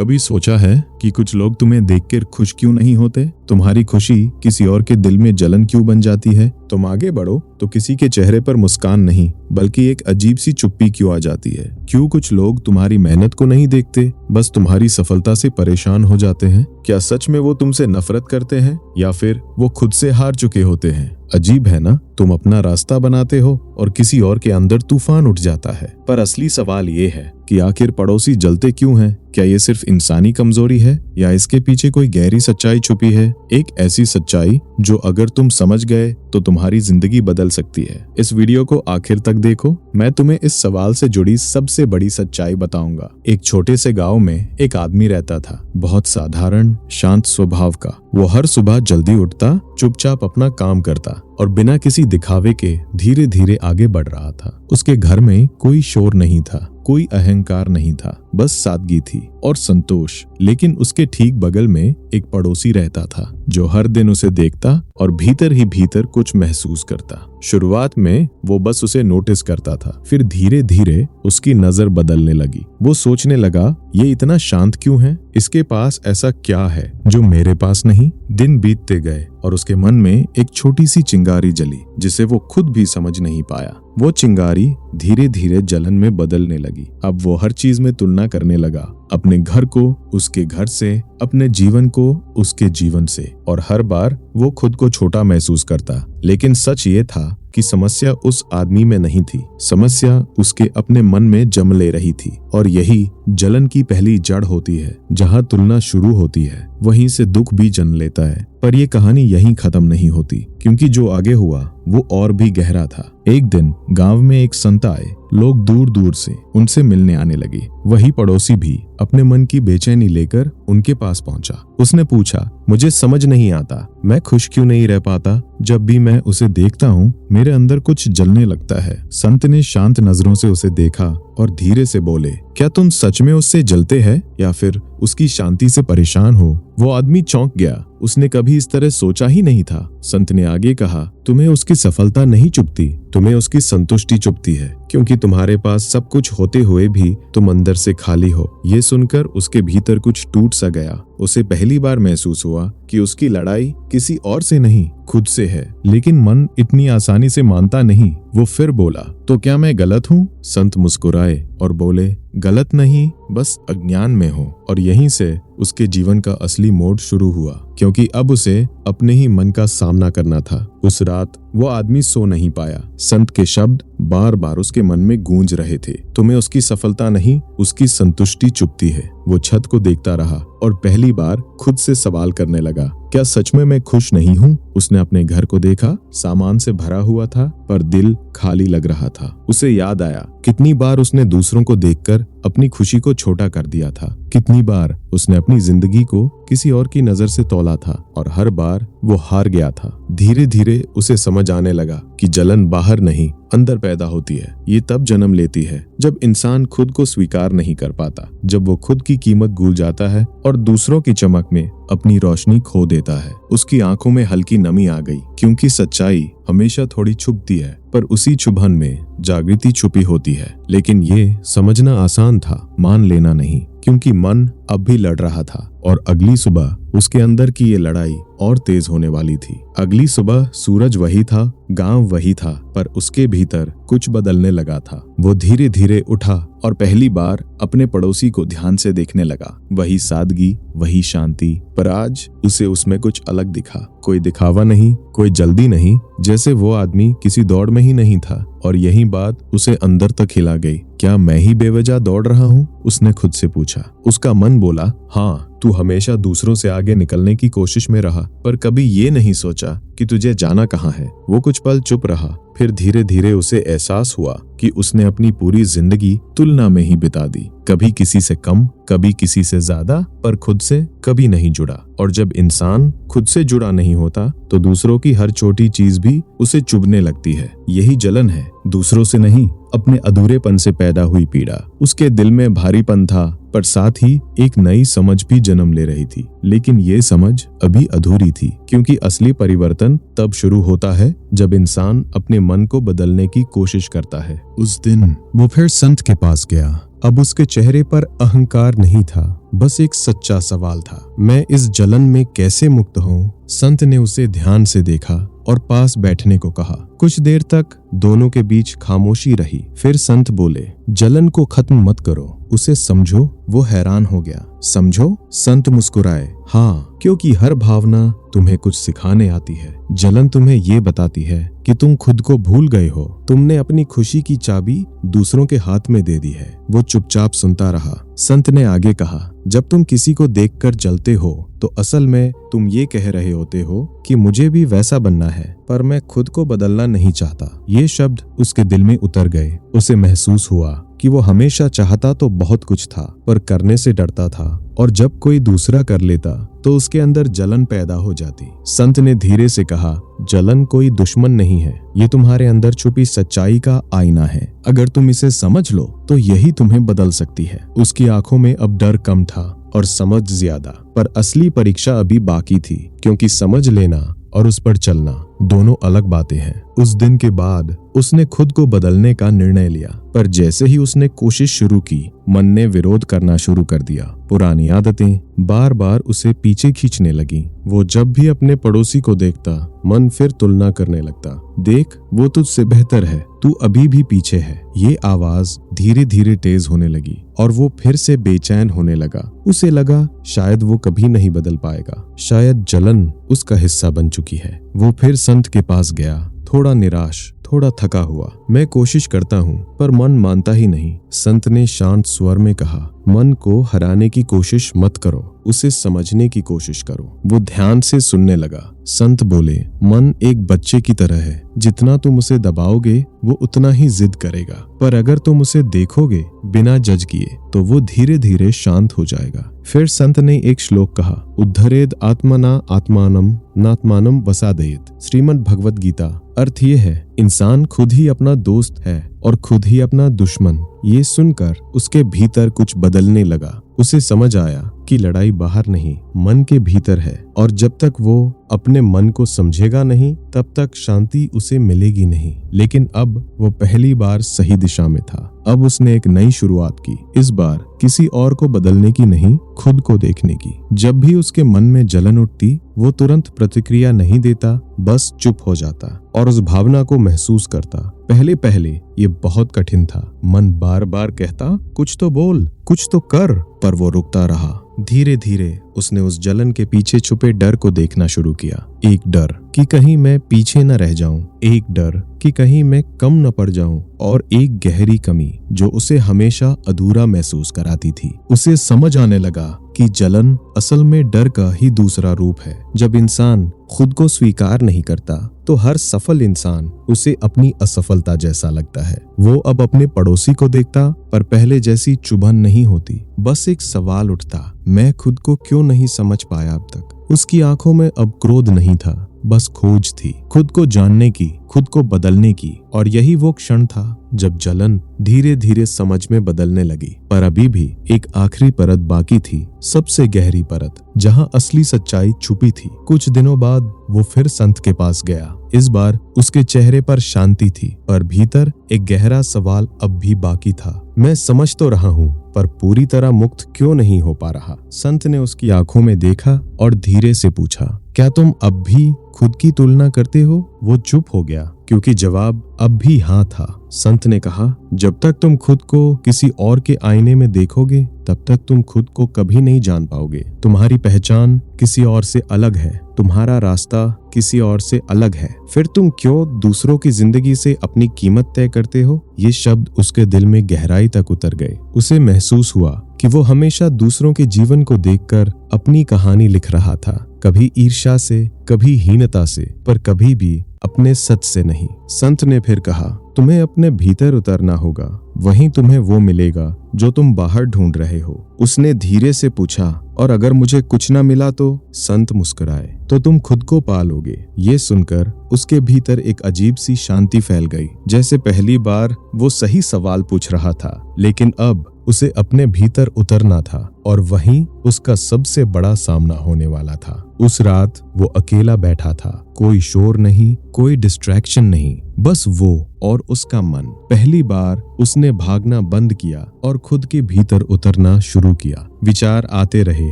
कभी सोचा है कि कुछ लोग तुम्हें देखकर खुश क्यों नहीं होते? तुम्हारी खुशी किसी और के दिल में जलन क्यों बन जाती है? तुम आगे बढ़ो तो किसी के चेहरे पर मुस्कान नहीं बल्कि एक अजीब सी चुप्पी क्यों आ जाती है? क्यों कुछ लोग तुम्हारी मेहनत को नहीं देखते, बस तुम्हारी सफलता से परेशान हो जाते हैं? क्या सच में वो तुमसे नफरत करते हैं या फिर वो खुद से हार चुके होते हैं? अजीब है ना, तुम अपना रास्ता बनाते हो और किसी और के अंदर तूफान उठ जाता है। पर असली सवाल ये है कि आखिर पड़ोसी जलते क्यों हैं? क्या ये सिर्फ इंसानी कमजोरी है या इसके पीछे कोई गहरी सच्चाई छुपी है? एक ऐसी सच्चाई जो अगर तुम समझ गए तो तुम्हारी जिंदगी बदल सकती है। इस वीडियो को आखिर तक देखो, मैं तुम्हें इस सवाल से जुड़ी सबसे बड़ी सच्चाई बताऊंगा। एक छोटे से गांव में एक आदमी रहता था, बहुत साधारण शांत स्वभाव का। वो हर सुबह जल्दी उठता, चुपचाप अपना काम करता और बिना किसी दिखावे के धीरे धीरे आगे बढ़ रहा था। उसके घर में कोई शोर नहीं था, कोई अहंकार नहीं था, बस सादगी थी और संतोष। लेकिन उसके ठीक बगल में एक पड़ोसी रहता था जो हर दिन उसे देखता और भीतर ही भीतर कुछ महसूस करता। शुरुआत में वो बस उसे नोटिस करता था, फिर धीरे धीरे उसकी नजर बदलने लगी। वो सोचने लगा, ये इतना शांत क्यों है? इसके पास ऐसा क्या है जो मेरे पास नहीं? दिन बीतते गए और उसके मन में एक छोटी सी चिंगारी जली जिसे वो खुद भी समझ नहीं पाया। वो चिंगारी धीरे धीरे जलन में बदलने लगी। अब वो हर चीज में तुलना करने लगा, अपने घर को उसके घर से, अपने जीवन को उसके जीवन से, और हर बार वो खुद को छोटा महसूस करता। लेकिन सच ये था कि समस्या उस आदमी में नहीं थी, समस्या उसके अपने मन में जम ले रही थी। और यही जलन की पहली जड़ होती है। जहाँ तुलना शुरू होती है वहीं से दुख भी जन्म लेता है। पर ये कहानी यहीं खत्म नहीं होती, क्योंकि जो आगे हुआ वो और भी गहरा था। एक दिन गांव में एक संत आए। लोग दूर दूर से उनसे मिलने आने लगे। वही पड़ोसी भी अपने मन की बेचैनी लेकर उनके पास पहुंचा। उसने पूछा, मुझे समझ नहीं आता, मैं खुश क्यों नहीं रह पाता? जब भी मैं उसे देखता हूँ मेरे अंदर कुछ जलने लगता है। संत ने शांत नजरों से उसे देखा और धीरे से बोले, क्या तुम सच में उससे जलते हैं या फिर उसकी शांति से परेशान हो? वो आदमी चौंक गया, उसने कभी इस तरह सोचा ही नहीं था। संत ने आगे कहा, तुम्हें उसकी सफलता नहीं चुभती, तुम्हें उसकी संतुष्टि चुभती है, क्योंकि तुम्हारे पास सब कुछ होते हुए भी तुम अंदर से खाली हो। ये सुनकर उसके भीतर कुछ टूट सा गया। उसे पहली बार महसूस हुआ कि उसकी लड़ाई किसी और से नहीं, खुद से है। लेकिन मन इतनी आसानी से मानता नहीं। वो फिर बोला, तो क्या मैं गलत हूँ? संत मुस्कुराए और बोले, गलत नहीं, बस अज्ञान में हो। और यहीं से उसके जीवन का असली मोड़ शुरू हुआ, क्योंकि अब उसे अपने ही मन का सामना करना था। उस रात वो आदमी सो नहीं पाया। संत के शब्द बार बार उसके मन में गूंज रहे थे, तुम्हें उसकी सफलता नहीं, उसकी संतुष्टि चुभती है। वो छत को देखता रहा और पहली बार खुद से सवाल करने लगा, क्या सच में मैं खुश नहीं हूँ? उसने अपने घर को देखा, सामान से भरा हुआ था पर दिल खाली लग रहा था। उसे याद आया कितनी बार उसने दूसरों को देखकर अपनी खुशी को छोटा कर दिया था, कितनी बार उसने अपनी जिंदगी को किसी और की नजर से तौला था और हर बार वो हार गया था। धीरे धीरे उसे समझ आने लगा कि जलन बाहर नहीं, अंदर पैदा होती है। ये तब जन्म लेती है जब इंसान खुद को स्वीकार नहीं कर पाता, जब वो खुद की कीमत भूल जाता है और दूसरों की चमक में अपनी रोशनी खो देता है। उसकी आंखों में हल्की नमी आ गई, क्योंकि सच्चाई हमेशा थोड़ी छुपती है पर उसी चुभन में जागृति छुपी होती है। लेकिन ये समझना आसान था, मान लेना नहीं, क्योंकि मन अब भी लड़ रहा था और अगली सुबह उसके अंदर की ये लड़ाई और तेज होने वाली थी। अगली सुबह सूरज वही था, गांव वही था, पर उसके भीतर कुछ बदलने लगा था। वो धीरे धीरे उठा और पहली बार अपने पड़ोसी को ध्यान से देखने लगा। वही सादगी, वही शांति, पर आज उसे उसमें कुछ अलग दिखा। कोई दिखावा नहीं, कोई जल्दी नहीं, जैसे वो आदमी किसी दौड़ में ही नहीं था। और यही बात उसे अंदर तक हिला गई। क्या मैं ही बेवजह दौड़ रहा हूँ? उसने खुद से पूछा। उसका मन बोला, हाँ, तू हमेशा दूसरों से आगे निकलने की कोशिश में रहा, पर कभी ये नहीं सोचा कि तुझे जाना कहाँ है। वो कुछ पल चुप रहा, फिर धीरे धीरे उसे एहसास हुआ कि उसने अपनी पूरी जिंदगी तुलना में ही बिता दी। कभी किसी से कम, कभी किसी से ज्यादा, पर खुद से कभी नहीं जुड़ा। और जब इंसान खुद से जुड़ा नहीं होता तो दूसरों की हर छोटी चीज भी उसे चुभने लगती है। यही जलन है, दूसरों से नहीं, अपने अधूरेपन से पैदा हुई पीड़ा। उसके दिल में भारीपन था, पर साथ ही एक नई समझ भी जन्म ले रही थी। लेकिन ये समझ अभी अधूरी थी, क्योंकि असली परिवर्तन तब शुरू होता है जब इंसान अपने मन को बदलने की कोशिश करता है। उस दिन वो फिर संत के पास गया। अब उसके चेहरे पर अहंकार नहीं था, बस एक सच्चा सवाल था। मैं इस जलन में कैसे मुक्त हूँ? संत ने उसे ध्यान से देखा और पास बैठने को कहा। कुछ देर तक दोनों के बीच खामोशी रही। फिर संत बोले, जलन को खत्म मत करो, उसे समझो। वो हैरान हो गया। समझो? संत मुस्कुराए। हाँ, क्योंकि हर भावना तुम्हें कुछ सिखाने आती है। जलन तुम्हें ये बताती है कि तुम खुद को भूल गए हो। तुमने अपनी खुशी की चाबी दूसरों के हाथ में दे दी है। वो चुपचाप सुनता रहा। संत ने आगे कहा, जब तुम किसी को देखकर जलते हो तो असल में तुम ये कह रहे होते हो कि मुझे भी वैसा बनना है, पर मैं खुद को बदलना नहीं चाहता। ये शब्द उसके दिल में उतर गए। उसे महसूस हुआ कि वो हमेशा चाहता तो बहुत कुछ था, पर करने से डरता था, और जब कोई दूसरा कर लेता तो उसके अंदर जलन पैदा हो जाती। संत ने धीरे से कहा, जलन कोई दुश्मन नहीं है, ये तुम्हारे अंदर छुपी सच्चाई का आईना है। अगर तुम इसे समझ लो तो यही तुम्हें बदल सकती है। उसकी आंखों में अब डर कम था और समझ ज्यादा, पर असली परीक्षा अभी बाकी थी, क्योंकि समझ लेना और उस पर चलना दोनों अलग बातें हैं। उस दिन के बाद उसने खुद को बदलने का निर्णय लिया, पर जैसे ही उसने कोशिश शुरू की, मन ने विरोध करना शुरू कर दिया। पुरानी आदतें बार बार उसे पीछे खींचने लगीं। वो जब भी अपने पड़ोसी को देखता, मन फिर तुलना करने लगता। देख, वो तुझसे बेहतर है, तू अभी भी पीछे है। ये आवाज धीरे धीरे तेज होने लगी और वो फिर से बेचैन होने लगा। उसे लगा शायद वो कभी नहीं बदल पाएगा, शायद जलन उसका हिस्सा बन चुकी है। वो फिर संत के पास गया, थोड़ा निराश, थोड़ा थका हुआ। मैं कोशिश करता हूँ पर मन मानता ही नहीं। संत ने शांत स्वर में कहा, मन को हराने की कोशिश मत करो, उसे समझने की कोशिश करो। वो ध्यान से सुनने लगा। संत बोले, मन एक बच्चे की तरह है, जितना तुम उसे दबाओगे वो उतना ही जिद करेगा, पर अगर तुम उसे देखोगे बिना जज किए तो वो धीरे धीरे शांत हो जाएगा। फिर संत ने एक श्लोक कहा, उद्धरेद आत्मना आत्मानम नात्मानम वसादयेत। श्रीमद् भगवत गीता। अर्थ ये है, इंसान खुद ही अपना दोस्त है और खुद ही अपना दुश्मन। ये सुनकर उसके भीतर कुछ बदलने लगा। उसे समझ आया कि लड़ाई बाहर नहीं, मन के भीतर है, और जब तक वो अपने मन को समझेगा नहीं तब तक शांति उसे मिलेगी नहीं। लेकिन अब वो पहली बार सही दिशा में था। अब उसने एक नई शुरुआत की, इस बार किसी और को बदलने की नहीं, खुद को देखने की। जब भी उसके मन में जलन उठती, वो तुरंत प्रतिक्रिया नहीं देता, बस चुप हो जाता और उस भावना को महसूस करता। पहले पहले ये बहुत कठिन था। मन बार बार कहता, कुछ तो बोल, कुछ तो कर, पर वो रुकता रहा। धीरे धीरे उसने उस जलन के पीछे छुपे डर को देखना शुरू किया। एक डर कि कहीं मैं पीछे न रह जाऊं, एक डर कि कहीं मैं कम न पड़ जाऊं, और एक गहरी कमी जो उसे हमेशा अधूरा महसूस कराती थी। उसे समझ आने लगा कि जलन असल में डर का ही दूसरा रूप है। जब इंसान खुद को स्वीकार नहीं करता तो हर सफल इंसान उसे अपनी असफलता जैसा लगता है। वो अब अपने पड़ोसी को देखता, पर पहले जैसी चुभन नहीं होती। बस एक सवाल उठता, मैं खुद को क्यों नहीं समझ पाया अब तक। उसकी आंखों में अब क्रोध नहीं था, बस खोज थी, खुद को जानने की, खुद को बदलने की। और यही वो क्षण था जब जलन धीरे धीरे समझ में बदलने लगी। पर अभी भी एक आखिरी परत बाकी थी, सबसे गहरी परत, जहां असली सच्चाई छुपी थी। कुछ दिनों बाद वो फिर संत के पास गया। इस बार उसके चेहरे पर शांति थी, पर भीतर एक गहरा सवाल अब भी बाकी था। मैं समझ तो रहा हूँ, पर पूरी तरह मुक्त क्यों नहीं हो पा रहा। संत ने उसकी आंखों में देखा और धीरे से पूछा, क्या तुम अब भी खुद की तुलना करते हो? वो चुप हो गया, क्योंकि जवाब अब भी हाँ था। संत ने कहा, जब तक तुम खुद को किसी और के आईने में देखोगे तब तक तुम खुद को कभी नहीं जान पाओगे। तुम्हारी पहचान किसी और से अलग है, तुम्हारा रास्ता किसी और से अलग है। फिर तुम क्यों दूसरों की जिंदगी से अपनी कीमत तय करते हो? ये शब्द उसके दिल में गहराई तक उतर गए। उसे महसूस हुआ कि वो हमेशा दूसरों के जीवन को देखकर अपनी कहानी लिख रहा था, कभी ईर्ष्या से, कभी हीनता से, पर कभी भी अपने सच से नहीं। संत ने फिर कहा, तुम्हें अपने भीतर उतरना होगा, वहीं तुम्हें वो मिलेगा जो तुम बाहर ढूंढ रहे हो। उसने धीरे से पूछा, और अगर मुझे कुछ ना मिला तो? संत मुस्कुराए, तो तुम खुद को पालोगे। ये सुनकर उसके भीतर एक अजीब सी शांति फैल गई, जैसे पहली बार वो सही सवाल पूछ रहा था। लेकिन अब उसे अपने भीतर उतरना था, और वहीं उसका सबसे बड़ा सामना होने वाला था। उस रात वो अकेला बैठा था, कोई शोर नहीं, कोई डिस्ट्रैक्शन नहीं, बस वो और उसका मन। पहली बार उसने भागना बंद किया और खुद के भीतर उतरना शुरू किया। विचार आते रहे,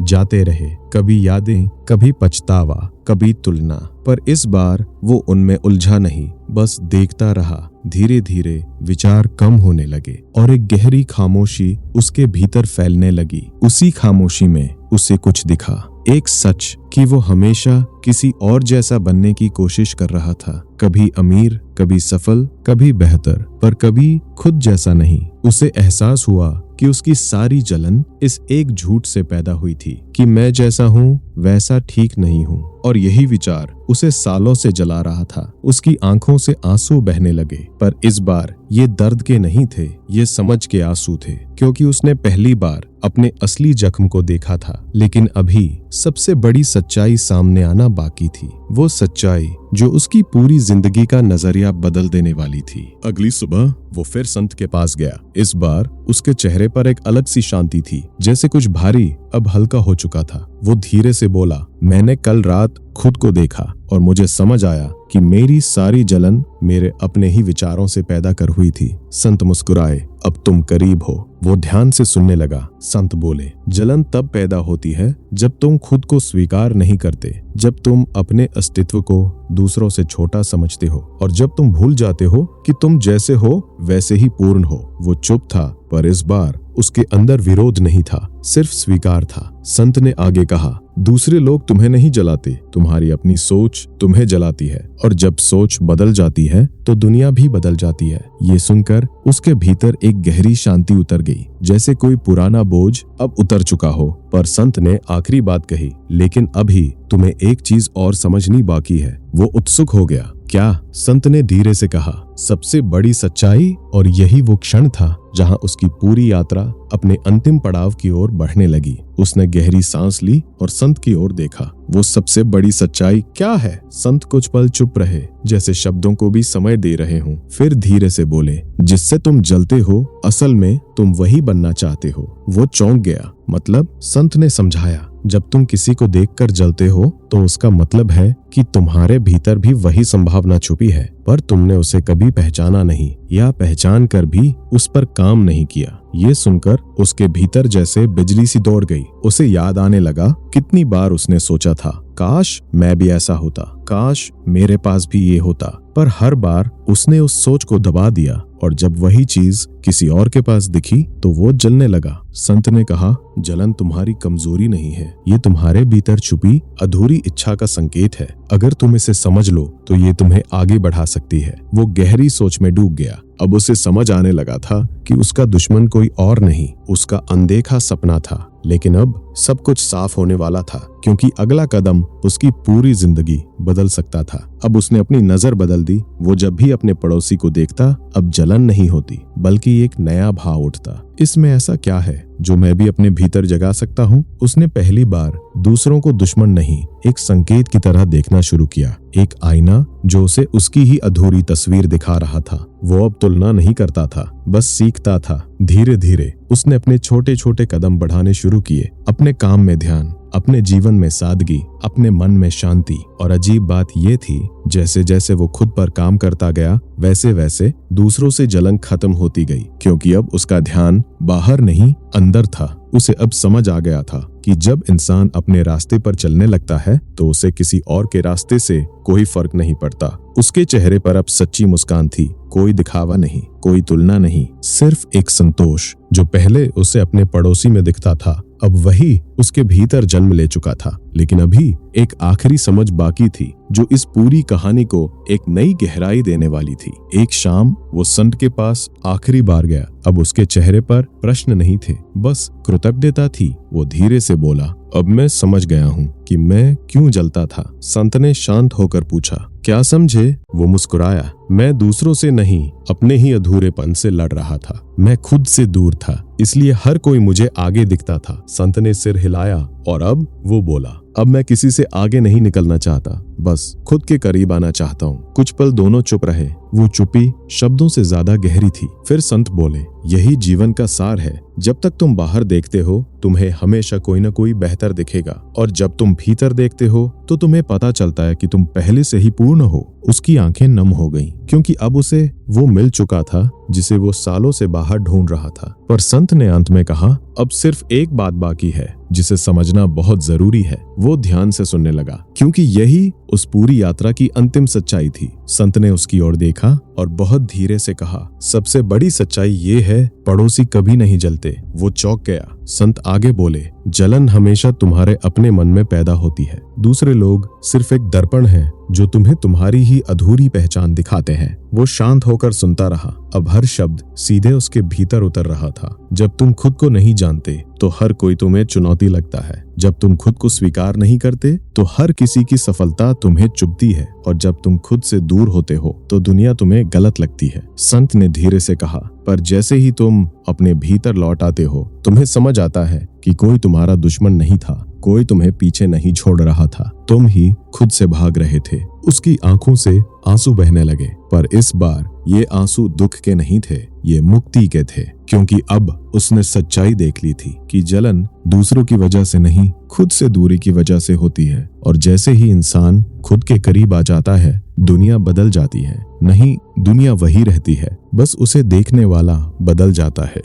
जाते रहे, कभी यादें, कभी पछतावा, कभी तुलना, पर इस बार वो उनमें उलझा नहीं, बस देखता रहा। धीरे धीरे विचार कम होने लगे और एक गहरी खामोशी उसके भीतर फैलने लगी। उसी खामोशी में उसे कुछ दिखा, एक सच कि वो हमेशा किसी और जैसा बनने की कोशिश कर रहा था, कभी अमीर, कभी सफल, कभी बेहतर, पर कभी खुद जैसा नहीं। उसे एहसास हुआ कि उसकी सारी जलन इस एक झूठ से पैदा हुई थी कि मैं जैसा हूँ वैसा ठीक नहीं हूँ, और यही विचार उसे सालों से जला रहा था। उसकी आंखों से आंसू बहने लगे, पर इस बार ये दर्द के नहीं थे, ये समझ के आंसू थे, क्योंकि उसने पहली बार अपने असली जख्म को देखा था। लेकिन अभी सबसे बड़ी सच्चाई सामने आना बाकी थी, वो सच्चाई जो उसकी पूरी जिंदगी का नजरिया बदल देने वाली थी। अगली सुबह वो फिर संत के पास गया। इस बार उसके चेहरे पर एक अलग सी शांति थी, जैसे कुछ भारी अब हल्का हो चुका था। वो धीरे से बोला, मैंने कल रात खुद को देखा और मुझे समझ आया कि मेरी सारी जलन मेरे अपने ही विचारों से पैदा कर हुई थी। संत मुस्कुराए, अब तुम करीब हो। वो ध्यान से सुनने लगा। संत बोले, जलन तब पैदा होती है जब तुम खुद को स्वीकार नहीं करते, जब तुम अपने अस्तित्व को दूसरों से छोटा समझते हो, और जब तुम भूल जाते हो कि तुम जैसे हो वैसे ही पूर्ण हो। वो चुप था, पर इस बार उसके अंदर विरोध नहीं था, सिर्फ स्वीकार था। संत ने आगे कहा, दूसरे लोग तुम्हें नहीं जलाते, तुम्हारी अपनी सोच तुम्हें जलाती है, और जब सोच बदल जाती है तो दुनिया भी बदल जाती है। ये सुनकर उसके भीतर एक गहरी शांति उतर गई, जैसे कोई पुराना बोझ अब उतर चुका हो। पर संत ने आखिरी बात कही, लेकिन अभी तुम्हें एक चीज और समझनी बाकी है। वो उत्सुक हो गया। क्या? संत ने धीरे से कहा, सबसे बड़ी सच्चाई। और यही वो क्षण था जहां उसकी पूरी यात्रा अपने अंतिम पड़ाव की ओर बढ़ने लगी। उसने गहरी सांस ली और संत की ओर देखा। वो सबसे बड़ी सच्चाई क्या है? संत कुछ पल चुप रहे, जैसे शब्दों को भी समय दे रहे हों। फिर धीरे से बोले, जिससे तुम जलते हो असल में तुम वही बनना चाहते हो। वो चौंक गया। मतलब? संत ने समझाया, जब तुम किसी को देखकर जलते हो तो उसका मतलब है कि तुम्हारे भीतर भी वही संभावना छुपी है, पर तुमने उसे कभी पहचाना नहीं, या पहचान कर भी उस पर काम नहीं किया। ये सुनकर उसके भीतर जैसे बिजली सी दौड़ गई। उसे याद आने लगा कितनी बार उसने सोचा था, काश मैं भी ऐसा होता, काश मेरे पास भी ये होता, पर हर बार उसने उस सोच को दबा दिया, और जब वही चीज किसी और के पास दिखी तो वो जलने लगा। संत ने कहा, जलन तुम्हारी कमजोरी नहीं है, ये तुम्हारे भीतर छुपी अधूरी इच्छा का संकेत है। अगर तुम इसे समझ लो तो ये तुम्हें आगे बढ़ा सकती है। वो गहरी सोच में डूब गया। अब उसे समझ आने लगा था कि उसका दुश्मन कोई और नहीं, उसका अनदेखा सपना था। लेकिन अब सब कुछ साफ होने वाला था, क्योंकि अगला कदम उसकी पूरी जिंदगी बदल सकता था। अब उसने अपनी नजर बदल दी। वो जब भी अपने पड़ोसी को देखता, अब जलन नहीं होती, बल्कि एक नया भाव उठता। इसमें ऐसा क्या है जो मैं भी अपने भीतर जगा सकता हूँ? उसने पहली बार दूसरों को दुश्मन नहीं, एक संकेत की तरह देखना शुरू किया, एक आईना जो उसे उसकी ही अधूरी तस्वीर दिखा रहा था। वो अब तुलना नहीं करता था, बस सीखता था। धीरे धीरे उसने अपने छोटे छोटे कदम बढ़ाने शुरू किए, अपने काम में ध्यान, अपने जीवन में सादगी, अपने मन में शांति। और अजीब बात यह थी, जैसे जैसे वो खुद पर काम करता गया, वैसे वैसे दूसरों से जलन खत्म होती गई, क्योंकि अब उसका ध्यान बाहर नहीं अंदर था। उसे अब समझ आ गया था कि जब इंसान अपने रास्ते पर चलने लगता है तो उसे किसी और के रास्ते से कोई फर्क नहीं पड़ता। उसके चेहरे पर अब सच्ची मुस्कान थी, कोई दिखावा नहीं, कोई तुलना नहीं, सिर्फ एक संतोष। जो पहले उसे अपने पड़ोसी में दिखता था, अब वही उसके भीतर जन्म ले चुका था। लेकिन अभी एक आखिरी समझ बाकी थी, जो इस पूरी कहानी को एक नई गहराई देने वाली थी। एक शाम वो संत के पास आखिरी बार गया। अब उसके चेहरे पर प्रश्न नहीं थे, बस कृतज्ञता थी। वो धीरे से बोला, अब मैं समझ गया हूँ कि मैं क्यों जलता था। संत ने शांत होकर पूछा, क्या समझे? वो मुस्कुराया, मैं दूसरों से नहीं, अपने ही अधूरेपन से लड़ रहा था। मैं खुद से दूर था, इसलिए हर कोई मुझे आगे दिखता था। संत ने सिर हिलाया और अब वो बोला, अब मैं किसी से आगे नहीं निकलना चाहता, बस खुद के करीब आना चाहता हूँ। कुछ पल दोनों चुप रहे। वो चुप्पी शब्दों से ज्यादा गहरी थी। फिर संत बोले, यही जीवन का सार है, जब तक तुम बाहर देखते हो तुम्हें हमेशा कोई न कोई बेहतर दिखेगा, और जब तुम भीतर देखते हो तो तुम्हें पता चलता है कि तुम पहले से ही पूर्ण हो। उसकी आंखें नम हो गईं, क्योंकि अब उसे वो मिल चुका था जिसे वो सालों से बाहर ढूंढ रहा था। पर संत ने अंत में कहा, अब सिर्फ एक बात बाकी है जिसे समझना बहुत जरूरी है। वो ध्यान से सुनने लगा, क्योंकि यही उस पूरी यात्रा की अंतिम सच्चाई थी। संत ने उसकी ओर देखा और बहुत धीरे से कहा, सबसे बड़ी सच्चाई ये है, पड़ोसी कभी नहीं जलते। वो चौंक गया। संत आगे बोले, जलन हमेशा तुम्हारे अपने मन में पैदा होती है। दूसरे लोग सिर्फ एक दर्पण है जो तुम्हें तुम्हारी ही अधूरी पहचान दिखाते हैं। वो शांत होकर सुनता रहा। अब हर शब्द सीधे उसके भीतर उतर रहा था। जब तुम खुद को नहीं जानते तो हर कोई तुम्हें चुनौती लगता है। जब तुम खुद को स्वीकार नहीं करते तो हर किसी की सफलता तुम्हें चुभती है, और जब तुम खुद से दूर होते हो तो दुनिया तुम्हें गलत लगती है। संत ने धीरे से कहा, पर जैसे ही तुम अपने भीतर लौट आते हो तुम्हें समझ आता है कि कोई तुम्हारा दुश्मन नहीं था, कोई तुम्हें पीछे नहीं छोड़ रहा था, तुम ही खुद से भाग रहे थे। उसकी आंखों से आंसू बहने लगे, पर इस बार ये आंसू दुख के नहीं थे, ये मुक्ति के थे, क्योंकि अब उसने सच्चाई देख ली थी कि जलन दूसरों की वजह से नहीं, खुद से दूरी की वजह से होती है। और जैसे ही इंसान खुद के करीब आ जाता है दुनिया बदल जाती है। नहीं, दुनिया वही रहती है, बस उसे देखने वाला बदल जाता है।